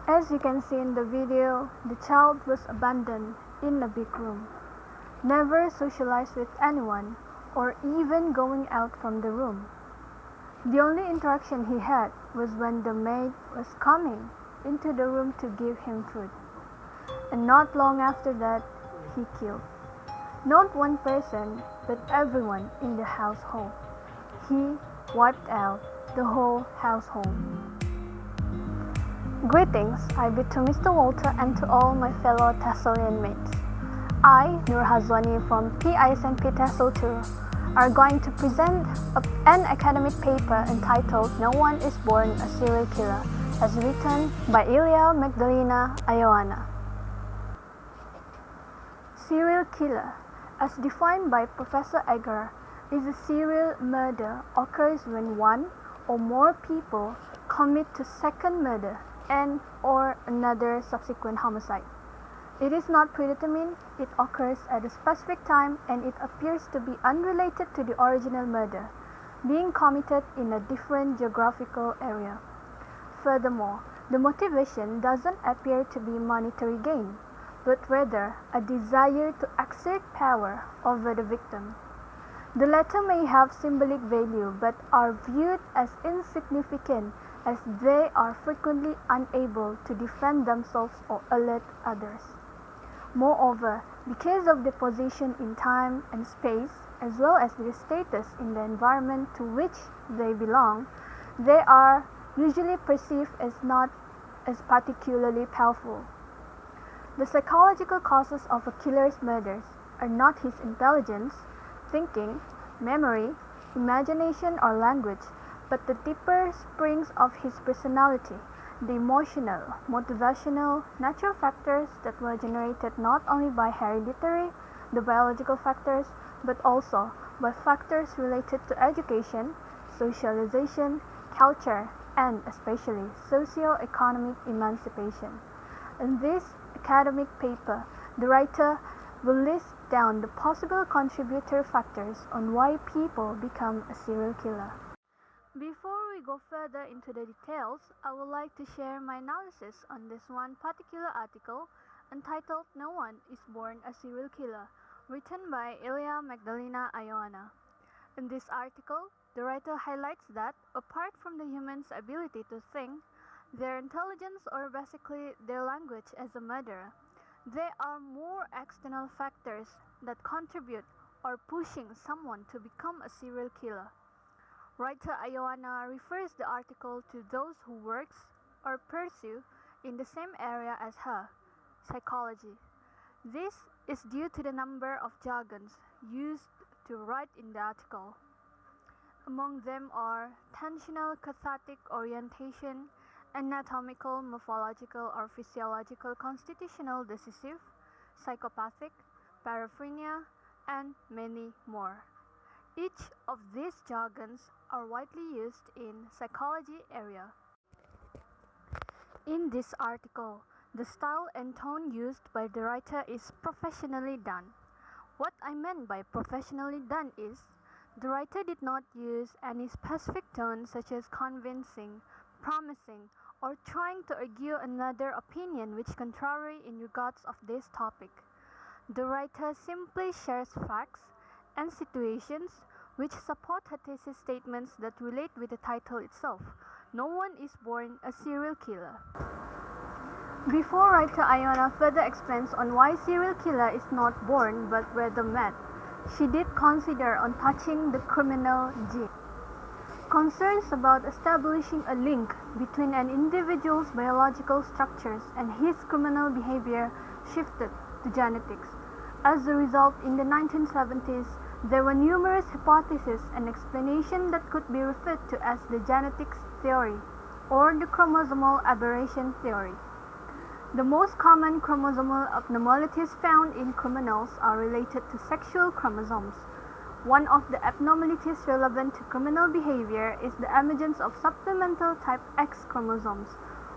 As you can see in the video, the child was abandoned in a big room, never socialized with anyone, or even going out from the room. The only interaction he had was when the maid was coming into the room to give him food. And not long after that, he killed. Not one person, but everyone in the household. He wiped out the whole household. Greetings, I bid to Mr. Walter and to all my fellow Thessalian mates. I, Hazwanie from PISNP Tessal 2, are going to present an academic paper entitled No One is Born a Serial Killer, as written by Ilya Magdalena Ioana. Serial killer, as defined by Professor Egger, is a serial murder occurs when one or more people commit to second murder and or another subsequent homicide. It is not predetermined, it occurs at a specific time, and it appears to be unrelated to the original murder, being committed in a different geographical area. Furthermore, the motivation doesn't appear to be monetary gain, but rather a desire to exert power over the victim. The latter may have symbolic value but are viewed as insignificant as they are frequently unable to defend themselves or alert others. Moreover, because of the position in time and space, as well as their status in the environment to which they belong, they are usually perceived as not as particularly powerful. The psychological causes of a killer's murders are not his intelligence, thinking, memory, imagination, or language, but the deeper springs of his personality, the emotional, motivational, natural factors that were generated not only by hereditary, the biological factors, but also by factors related to education, socialization, culture, and especially socio-economic emancipation. In this academic paper, the writer will list down the possible contributor factors on why people become a serial killer. Before we go further into the details, I would like to share my analysis on this one particular article entitled No One is Born a Serial Killer, written by Ilya Magdalena Ioana. In this article, the writer highlights that, apart from the human's ability to think, their intelligence or basically their language as a murderer, there are more external factors that contribute or pushing someone to become a serial killer. Writer Ioana refers the article to those who works or pursue in the same area as her, psychology. This is due to the number of jargons used to write in the article. Among them are tensional cathartic orientation, anatomical, morphological, or physiological, constitutional, decisive, psychopathic, paraphrenia, and many more. Each of these jargons are widely used in psychology area. In this article, the style and tone used by the writer is professionally done. What I meant by professionally done is, the writer did not use any specific tone such as convincing, promising, or trying to argue another opinion which contrary in regards of this topic. The writer simply shares facts and situations which support her thesis statements that relate with the title itself, No One is Born a Serial Killer. Before writer Ioana further explains on why serial killer is not born but rather made, she did consider on touching the criminal gene. Concerns about establishing a link between an individual's biological structures and his criminal behavior shifted to genetics. As a result, in the 1970s, there were numerous hypotheses and explanations that could be referred to as the genetics theory or the chromosomal aberration theory. The most common chromosomal abnormalities found in criminals are related to sexual chromosomes. One of the abnormalities relevant to criminal behavior is the emergence of supplemental type X chromosomes,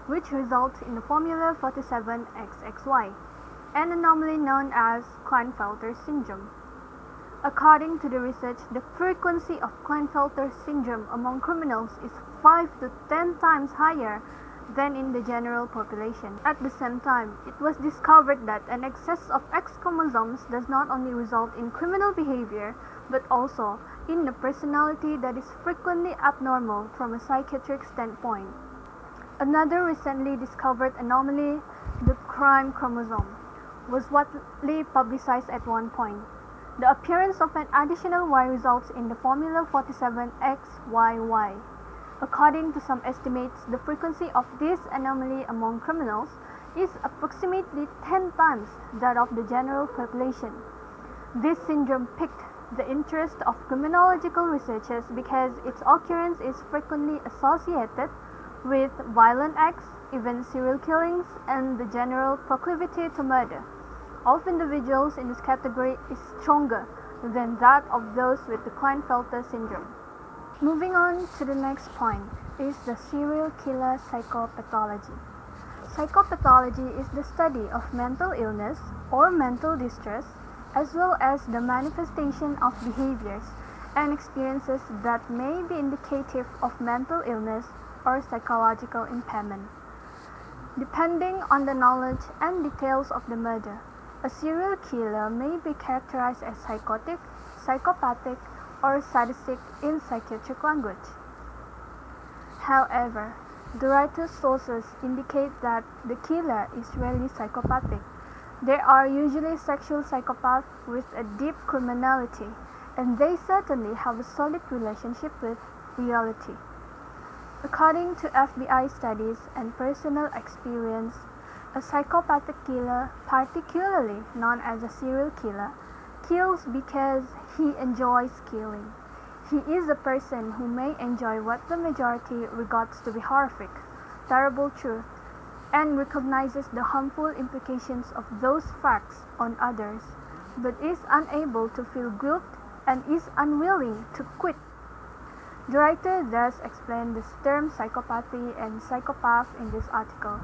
which result in the formula 47XXY, an anomaly known as Klinefelter syndrome. According to the research, the frequency of Klinefelter syndrome among criminals is 5 to 10 times higher than in the general population. At the same time, it was discovered that an excess of X chromosomes does not only result in criminal behavior, but also in a personality that is frequently abnormal from a psychiatric standpoint. Another recently discovered anomaly, the crime chromosome, was widely publicized at one point. The appearance of an additional Y results in the formula 47XYY. According to some estimates, the frequency of this anomaly among criminals is approximately 10 times that of the general population. This syndrome piqued the interest of criminological researchers because its occurrence is frequently associated with violent acts, even serial killings, and the general proclivity to murder of individuals in this category is stronger than that of those with the Klinefelter syndrome. Moving on to the next point is the serial killer psychopathology. Psychopathology is the study of mental illness or mental distress, as well as the manifestation of behaviors and experiences that may be indicative of mental illness or psychological impairment. Depending on the knowledge and details of the murder, a serial killer may be characterized as psychotic, psychopathic, or sadistic in psychiatric language. However, the writer's sources indicate that the killer is rarely psychopathic. They are usually sexual psychopaths with a deep criminality, and they certainly have a solid relationship with reality. According to FBI studies and personal experience, a psychopathic killer, particularly known as a serial killer, kills because he enjoys killing. He is a person who may enjoy what the majority regards to be horrific, terrible truth, and recognizes the harmful implications of those facts on others, but is unable to feel guilt and is unwilling to quit. The writer thus explained the term psychopathy and psychopath in this article.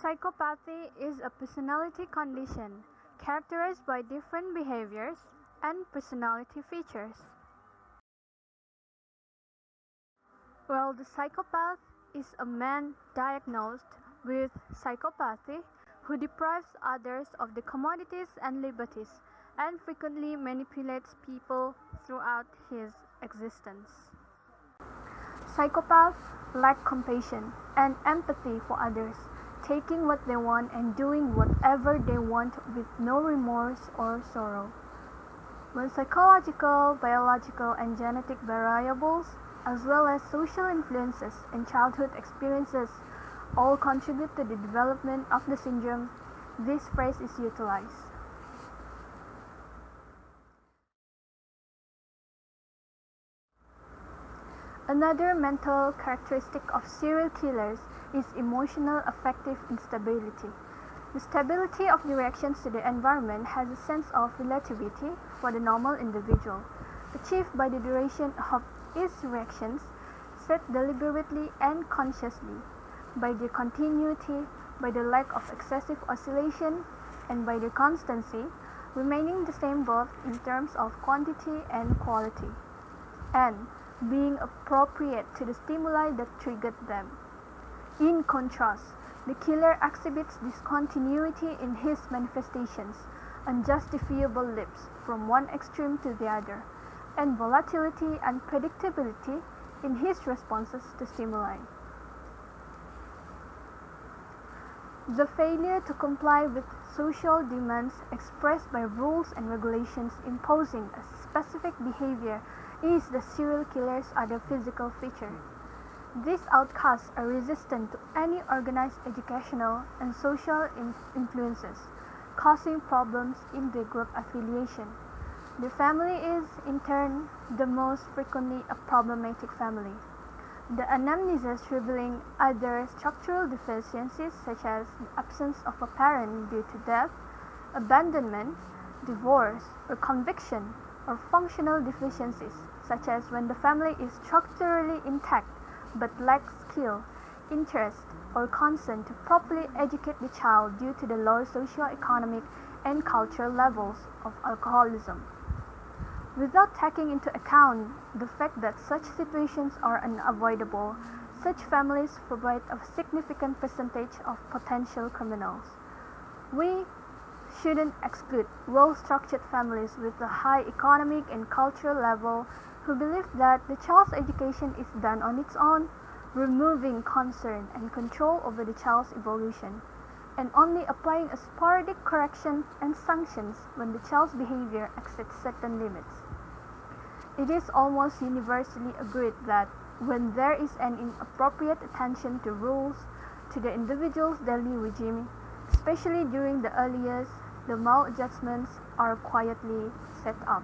Psychopathy is a personality condition characterized by different behaviors and personality features. While the psychopath is a man diagnosed with psychopathy who deprives others of the commodities and liberties and frequently manipulates people throughout his existence. Psychopaths lack compassion and empathy for others, taking what they want and doing whatever they want with no remorse or sorrow. When psychological, biological, and genetic variables, as well as social influences and childhood experiences, all contribute to the development of the syndrome, this phrase is utilized. Another mental characteristic of serial killers is emotional affective instability. The stability of the reactions to the environment has a sense of relativity for the normal individual, achieved by the duration of its reactions, set deliberately and consciously, by their continuity, by the lack of excessive oscillation, and by their constancy, remaining the same both in terms of quantity and quality, and being appropriate to the stimuli that triggered them. In contrast, the killer exhibits discontinuity in his manifestations, unjustifiable leaps from one extreme to the other, and volatility and predictability in his responses to stimuli. The failure to comply with social demands expressed by rules and regulations imposing a specific behavior is the serial killer's other physical feature. These outcasts are resistant to any organized educational and social influences, causing problems in their group affiliation. The family is, in turn, the most frequently a problematic family. The anamnesis revealing other structural deficiencies such as the absence of a parent due to death, abandonment, divorce, or conviction, or functional deficiencies such as when the family is structurally intact but lacks skill, interest, or consent to properly educate the child due to the low socio-economic and cultural levels of alcoholism. Without taking into account the fact that such situations are unavoidable, Such families provide a significant percentage of potential criminals. We shouldn't exclude well-structured families with a high economic and cultural level who believe that the child's education is done on its own, removing concern and control over the child's evolution, and only applying a sporadic correction and sanctions when the child's behavior exceeds certain limits. It is almost universally agreed that when there is an inappropriate attention to rules, to the individual's daily regime, especially during the early years, the maladjustments are quietly set up.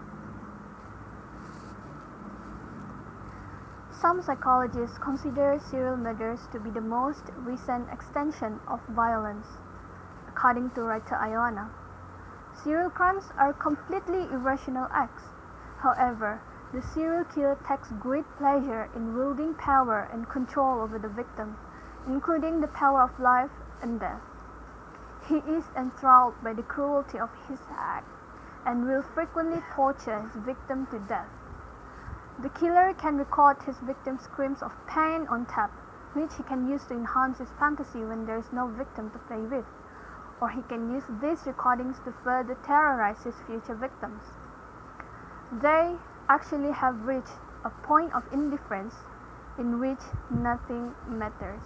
Some psychologists consider serial murders to be the most recent extension of violence. According to writer Iona, serial crimes are completely irrational acts. However, the serial killer takes great pleasure in wielding power and control over the victim, including the power of life and death. He is enthralled by the cruelty of his act and will frequently torture his victim to death. The killer can record his victim's screams of pain on tape, which he can use to enhance his fantasy when there is no victim to play with, or he can use these recordings to further terrorize his future victims. They actually have reached a point of indifference in which nothing matters.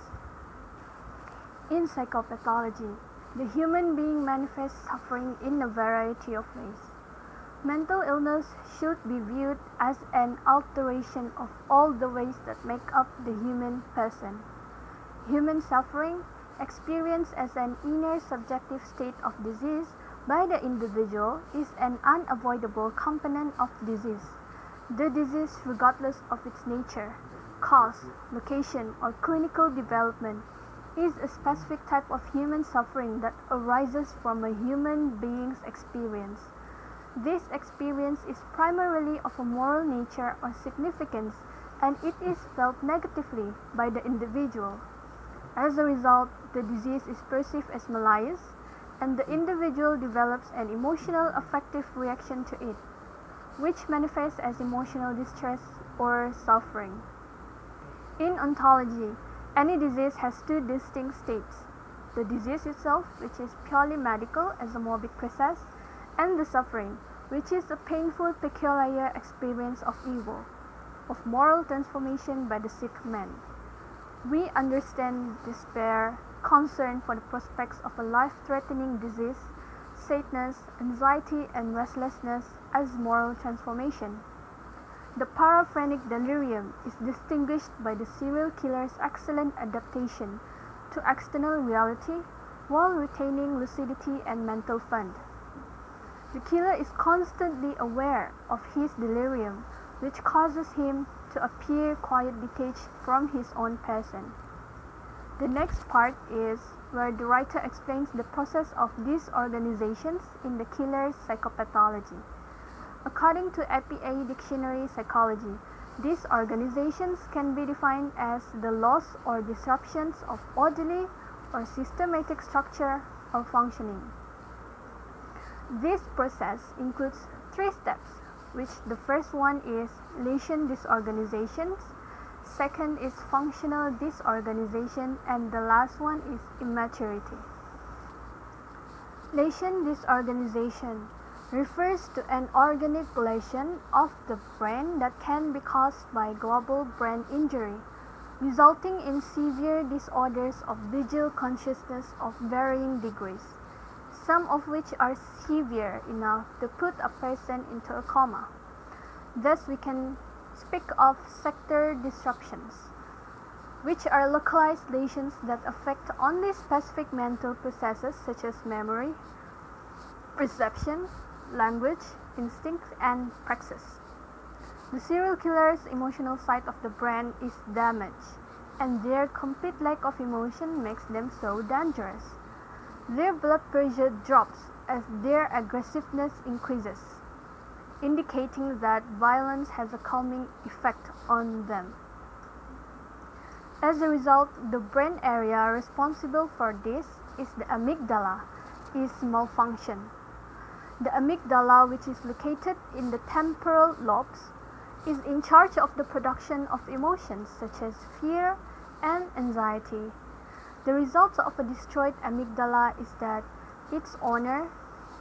In psychopathology, the human being manifests suffering in a variety of ways. Mental illness should be viewed as an alteration of all the ways that make up the human person. Human suffering, experienced as an inner subjective state of disease by the individual, is an unavoidable component of disease. The disease, regardless of its nature, cause, location, or clinical development, is a specific type of human suffering that arises from a human being's experience. This experience is primarily of a moral nature or significance, and it is felt negatively by the individual. As a result, the disease is perceived as malicious, and the individual develops an emotional affective reaction to it, which manifests as emotional distress or suffering. In ontology, any disease has two distinct states: the disease itself, which is purely medical as a morbid process, and the suffering, which is a painful peculiar experience of evil, of moral transformation by the sick man. We understand despair, concern for the prospects of a life-threatening disease, sadness, anxiety, and restlessness as moral transformation. The paraphrenic delirium is distinguished by the serial killer's excellent adaptation to external reality while retaining lucidity and mental fund. The killer is constantly aware of his delirium, which causes him to appear quite detached from his own person. The next part is where the writer explains the process of disorganizations in the killer's psychopathology. According to APA Dictionary Psychology, these organizations can be defined as the loss or disruptions of orderly or systematic structure or functioning. This process includes 3 steps, which the first one is lesion disorganizations, second is functional disorganization, and the last one is immaturity. Lesion disorganization refers to an organic lesion of the brain that can be caused by global brain injury, resulting in severe disorders of visual consciousness of varying degrees, some of which are severe enough to put a person into a coma. Thus, we can speak of sector disruptions, which are localized lesions that affect only specific mental processes such as memory, perception, language, instinct, and praxis. The serial killer's emotional side of the brain is damaged, and their complete lack of emotion makes them so dangerous. Their blood pressure drops as their aggressiveness increases, indicating that violence has a calming effect on them. As a result, the brain area responsible for this is the amygdala, is malfunctioned. The amygdala, which is located in the temporal lobes, is in charge of the production of emotions such as fear, and anxiety. The result of a destroyed amygdala is that its owner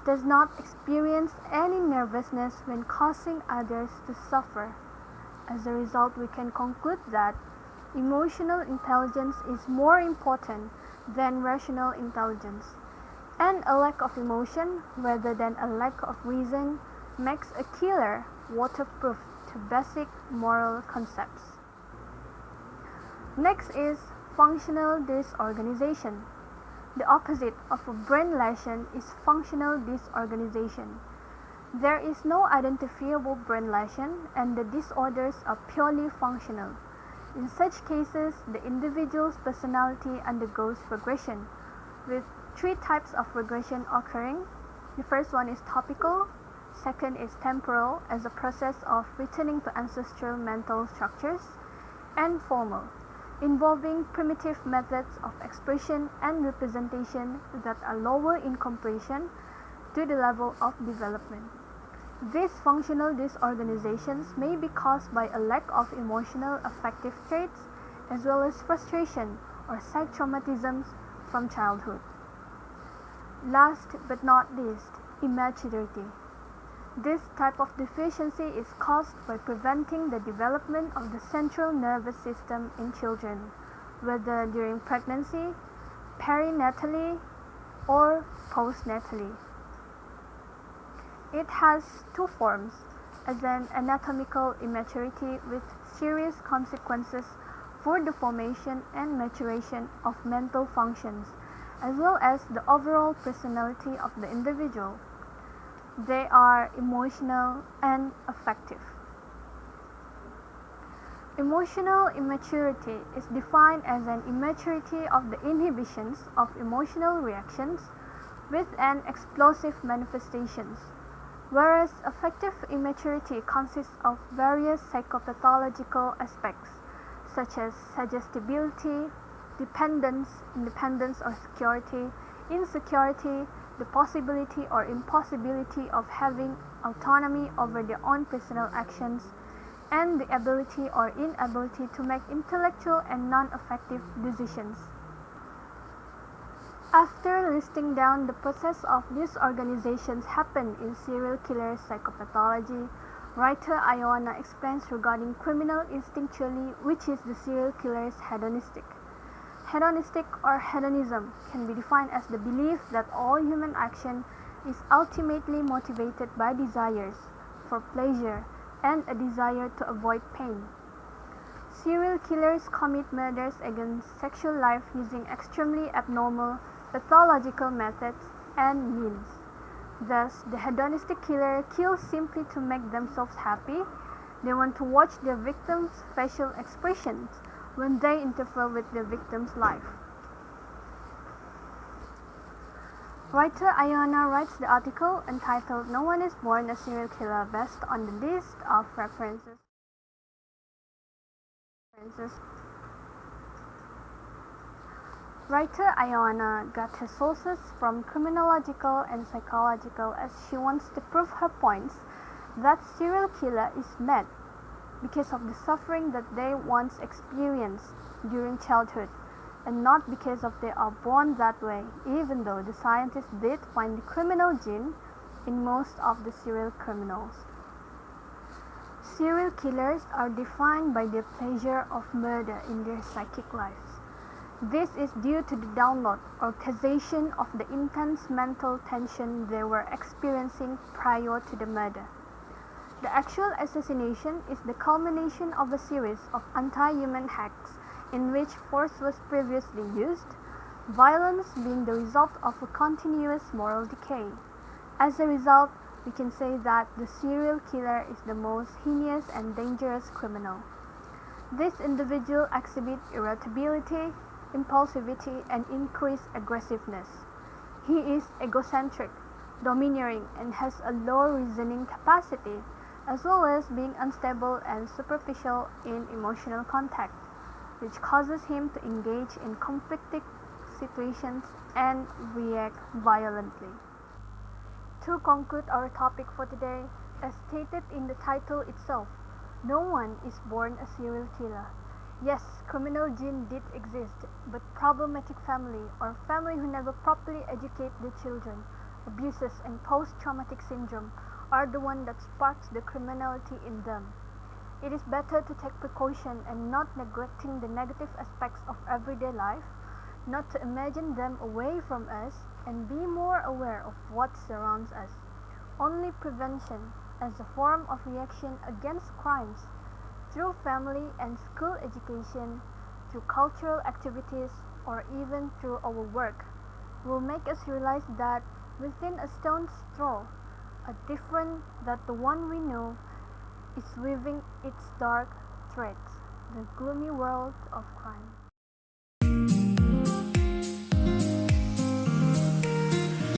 does not experience any nervousness when causing others to suffer. As a result, we can conclude that emotional intelligence is more important than rational intelligence, and a lack of emotion rather than a lack of reason makes a killer waterproof to basic moral concepts. Next is functional disorganization. The opposite of a brain lesion is functional disorganization. There is no identifiable brain lesion, and the disorders are purely functional. In such cases, the individual's personality undergoes regression, with three types of regression occurring. The first one is topical, second is temporal, as a process of returning to ancestral mental structures, and formal, involving primitive methods of expression and representation that are lower in comparison to the level of development. These functional disorganizations may be caused by a lack of emotional affective traits as well as frustration or psychotraumatisms from childhood. Last but not least, immaturity. This type of deficiency is caused by preventing the development of the central nervous system in children, whether during pregnancy, perinatally, or postnatally. It has two forms, as an anatomical immaturity with serious consequences for the formation and maturation of mental functions, as well as the overall personality of the individual. They are emotional and affective. Emotional immaturity is defined as an immaturity of the inhibitions of emotional reactions with an explosive manifestations, whereas affective immaturity consists of various psychopathological aspects such as suggestibility, dependence, independence or security, insecurity, the possibility or impossibility of having autonomy over their own personal actions, and the ability or inability to make intellectual and non-affective decisions. After listing down the process of disorganizations happen in serial killer psychopathology, writer Ioana explains regarding criminal instinctually, which is the serial killer's hedonistic. Hedonistic or hedonism can be defined as the belief that all human action is ultimately motivated by desires for pleasure and a desire to avoid pain. Serial killers commit murders against sexual life using extremely abnormal pathological methods and means. Thus, the hedonistic killer kills simply to make themselves happy. They want to watch their victims' facial expressions when they interfere with the victim's life. Writer Ioana writes the article entitled "No One is Born a Serial Killer" based on the list of references. Writer Ioana got her sources from criminological and psychological, as she wants to prove her points that serial killer is mad because of the suffering that they once experienced during childhood, and not because of they are born that way, even though the scientists did find the criminal gene in most of the serial criminals. Serial killers are defined by their pleasure of murder in their psychic lives. This is due to the download or causation of the intense mental tension they were experiencing prior to the murder. The actual assassination is the culmination of a series of anti-human acts in which force was previously used, violence being the result of a continuous moral decay. As a result, we can say that the serial killer is the most heinous and dangerous criminal. This individual exhibits irritability, impulsivity, and increased aggressiveness. He is egocentric, domineering, and has a low reasoning capacity, as well as being unstable and superficial in emotional contact, which causes him to engage in conflicting situations and react violently. To conclude our topic for today, as stated in the title itself, no one is born a serial killer. Yes, criminal gene did exist, but problematic family or family who never properly educate their children, abuses and post-traumatic syndrome are the one that sparks the criminality in them. It is better to take precaution and not neglecting the negative aspects of everyday life, not to imagine them away from us, and be more aware of what surrounds us. Only prevention, as a form of reaction against crimes, through family and school education, through cultural activities, or even through our work, will make us realize that within a stone's throw, a different that the one we know is weaving its dark threads, the gloomy world of crime.